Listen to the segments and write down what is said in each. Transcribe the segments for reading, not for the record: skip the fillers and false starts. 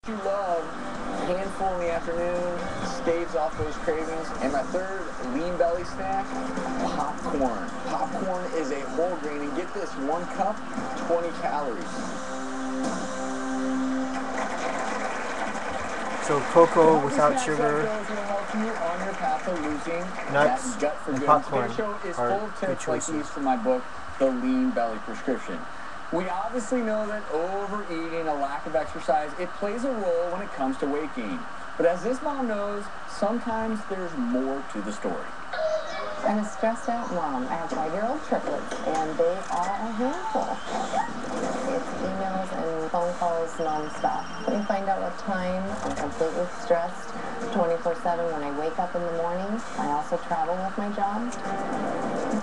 You love handful in the afternoon, staves off those cravings, and my third lean belly snack, popcorn. Popcorn is a whole grain, and get this, 1 cup, 20 calories. So cocoa without sugar, Help you on your path of losing nuts, that gut for and good. popcorn This show is are full of good tips like choices. these from my book, The Lean Belly Prescription. We obviously know that overeating, a lack of exercise, it plays a role when it comes to weight gain. But as this mom knows, sometimes there's more to the story. I'm a stressed out mom. I have 5-year-old triplets, and they are a handful. It's emails and phone calls nonstop. When you find out what time, I'm completely stressed 24/7 when I wake up in the morning. I also travel with my job.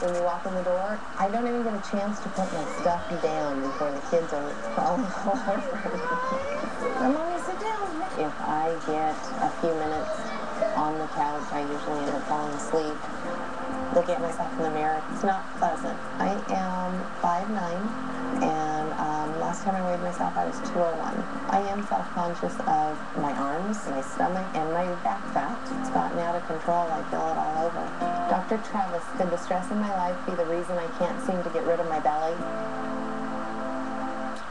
When you walk in the door, I don't even get a chance to put my stuff down before the kids are crawling all over me. Mommy, sit down. If I get a few minutes on the couch, I usually end up falling asleep. Looking at myself in the mirror, it's not pleasant. I am 5'9", and last time I weighed myself, I was 201. I am self-conscious of my arms, my stomach, and my back fat. It's gotten out of control. I feel it all over. Dr. Travis, could the stress in my life be the reason I can't seem to get rid of my belly?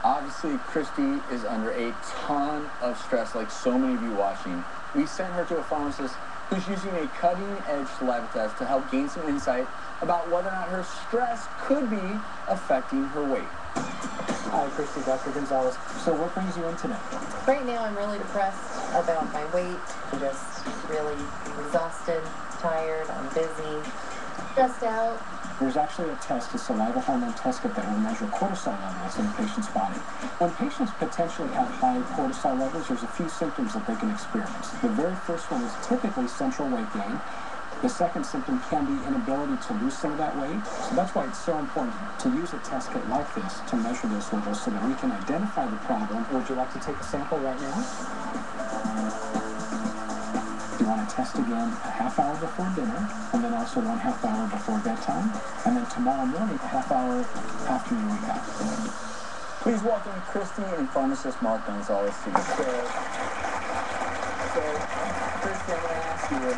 Obviously, Christy is under a ton of stress, like so many of you watching. We sent her to a pharmacist who's using a cutting-edge saliva test to help gain some insight about whether or not her stress could be affecting her weight. Hi, Christy, Dr. Gonzalez. So what brings you in today? Right now, I'm really depressed about my weight. I'm just really exhausted, tired, I'm busy, stressed out. There's actually a test, a saliva hormone test kit that will measure cortisol levels in a patient's body. When patients potentially have high cortisol levels, there's a few symptoms that they can experience. The very first one is typically central weight gain. The second symptom can be inability to lose some of that weight. So that's why it's so important to use a test kit like this to measure those levels so that we can identify the problem. Would you like to take a sample right now? You want to test again a half hour before dinner, and then also 1/2 hour before bedtime, and then tomorrow morning a half hour after you wake up. Please welcome Christy and pharmacist Mark Gonzalez to the show. So, Christy, I'm going to ask you,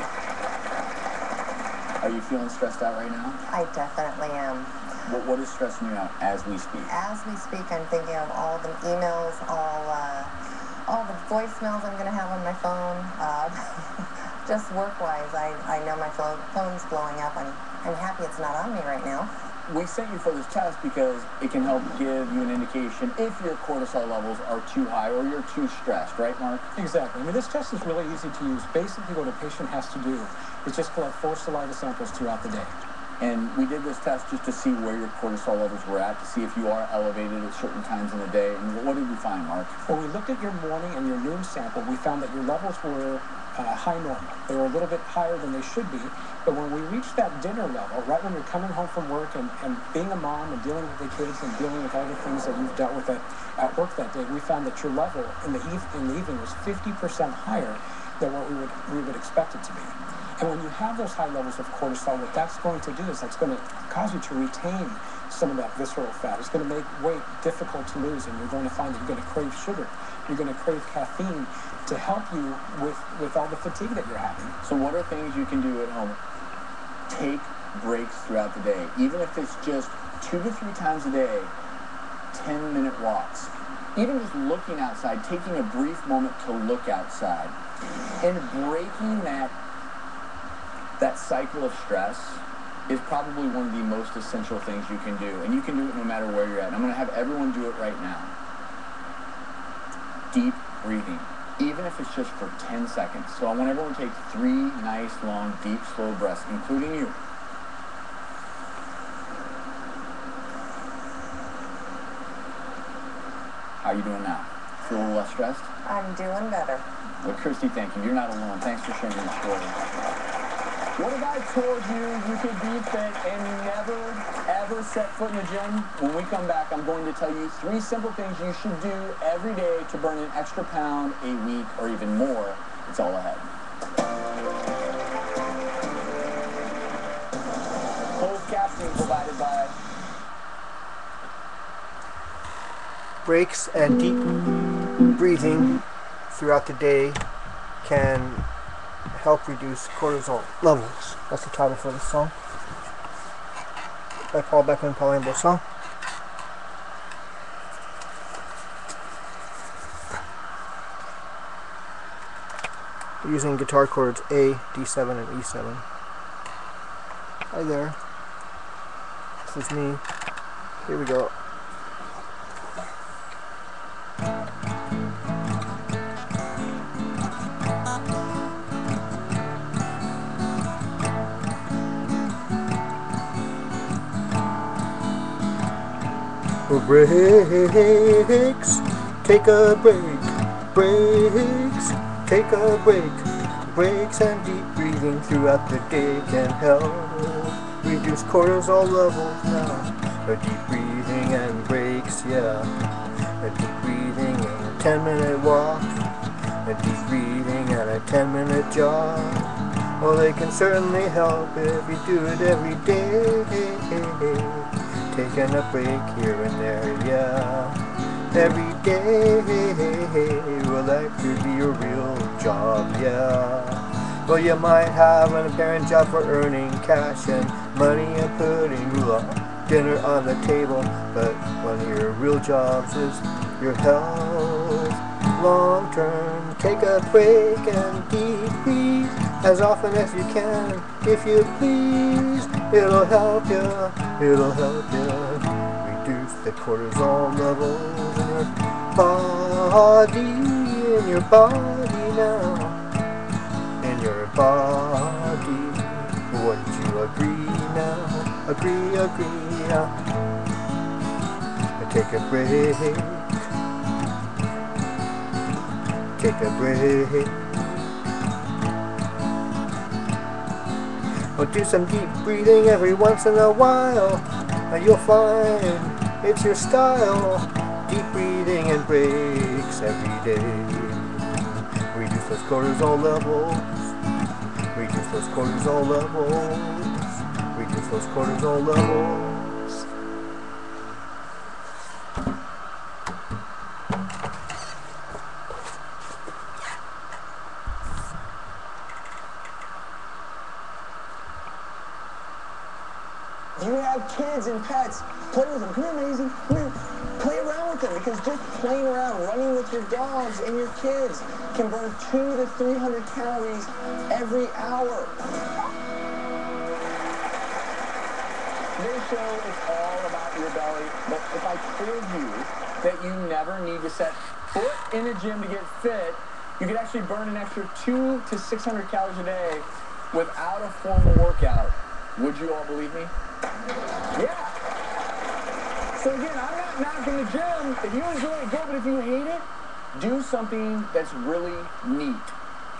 are you feeling stressed out right now? I definitely am. What is stressing you out as we speak? As we speak, I'm thinking of all the emails, all the voicemails I'm going to have on my phone. Just work-wise, I know my phone's blowing up. I'm happy it's not on me right now. We sent you for this test because it can help give you an indication if your cortisol levels are too high or you're too stressed, right, Mark? Exactly. I mean, this test is really easy to use. Basically, what a patient has to do is just collect 4 saliva samples throughout the day. And we did this test just to see where your cortisol levels were at, to see if you are elevated at certain times in the day. And what did we find, Mark? When we looked at your morning and your noon sample, we found that your levels were high normal. They were a little bit higher than they should be. But when we reached that dinner level, right when you're coming home from work and being a mom and dealing with the kids and dealing with all the things that you've dealt with at work that day, we found that your level in the evening was 50% higher than what we would expect it to be. And when you have those high levels of cortisol, what that's going to do is that's going to cause you to retain some of that visceral fat. It's going to make weight difficult to lose, and you're going to find that you're going to crave sugar. You're going to crave caffeine to help you with all the fatigue that you're having. So what are things you can do at home? Take breaks throughout the day. Even if it's just 2 to 3 times a day, 10-minute walks. Even just looking outside, taking a brief moment to look outside. And breaking that cycle of stress is probably one of the most essential things you can do. And you can do it no matter where you're at. And I'm going to have everyone do it right now. Deep breathing. Even if it's just for 10 seconds. So I want everyone to take 3 nice, long, deep, slow breaths, including you. How are you doing now? Feel a little less stressed? I'm doing better. Well, Christy, thank you. You're not alone. Thanks for sharing your story. What if I told you could be fit and never, ever set foot in the gym? When we come back, I'm going to tell you 3 simple things you should do every day to burn an extra pound a week or even more. It's all ahead. Closed captioning provided by... Breaks and deep breathing throughout the day can help reduce cortisol levels. That's the title for this song by Paul Beckman, Paul Ambo song. Using guitar chords A, D7, and E7. Hi there. This is me. Here we go. Breaks, take a break. Breaks, take a break. Breaks and deep breathing throughout the day can help reduce cortisol levels now. A deep breathing and breaks, yeah. A deep breathing and a 10-minute walk. A deep breathing and a 10-minute jog. Well, they can certainly help if you do it every day. Taking a break here and there, yeah. Every day, well, that could be your real job, yeah. Well, you might have an apparent job for earning cash and money and putting dinner on the table, but one of your real jobs is your health. Long term, take a break and deep breathe as often as you can, if you please. It'll help you, it'll help you reduce the cortisol levels in your body now, in your body. Wouldn't you agree now? Agree now. Take a break, take a break. Well, do some deep breathing every once in a while, and you'll find it's your style. Deep breathing and breaks every day. Reduce those cortisol levels. Reduce those cortisol levels. Reduce those cortisol levels. You have kids and pets, play with them. Come here, Maisie. Come here. Play around with them, because just playing around, running with your dogs and your kids can burn 200 to 300 calories every hour. Today's show is all about your belly, but if I told you that you never need to set foot in a gym to get fit, you could actually burn an extra 200 to 600 calories a day without a formal workout, would you all believe me? Yeah. So again, I'm not knocking the gym. If you enjoy it, go. But if you hate it, do something that's really neat.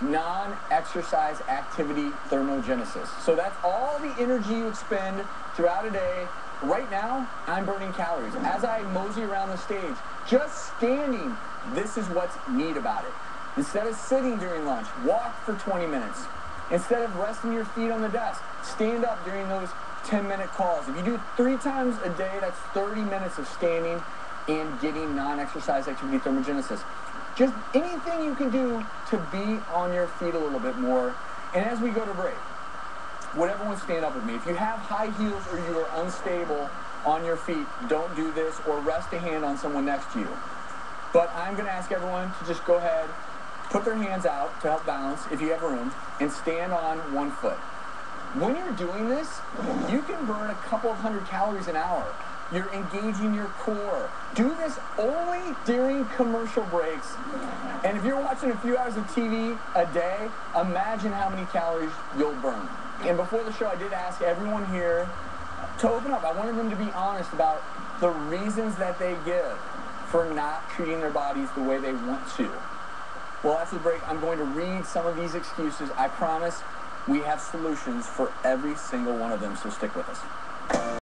Non-exercise activity thermogenesis. So that's all the energy you expend throughout a day. Right now, I'm burning calories. As I mosey around the stage, just standing, this is what's neat about it. Instead of sitting during lunch, walk for 20 minutes. Instead of resting your feet on the desk, stand up during those 10-minute calls. If you do 3 times a day, that's 30 minutes of standing and getting non-exercise activity thermogenesis. Just anything you can do to be on your feet a little bit more. And as we go to break, would everyone stand up with me? If you have high heels or you are unstable on your feet, don't do this, or rest a hand on someone next to you. But I'm going to ask everyone to just go ahead, put their hands out to help balance if you have room, and stand on one foot. When you're doing this, you can burn a couple of 100 calories an hour. You're engaging your core. Do this only during commercial breaks. And if you're watching a few hours of TV a day, imagine how many calories you'll burn. And before the show, I did ask everyone here to open up. I wanted them to be honest about the reasons that they give for not treating their bodies the way they want to. Well, after the break, I'm going to read some of these excuses. I promise we have solutions for every single one of them, so stick with us.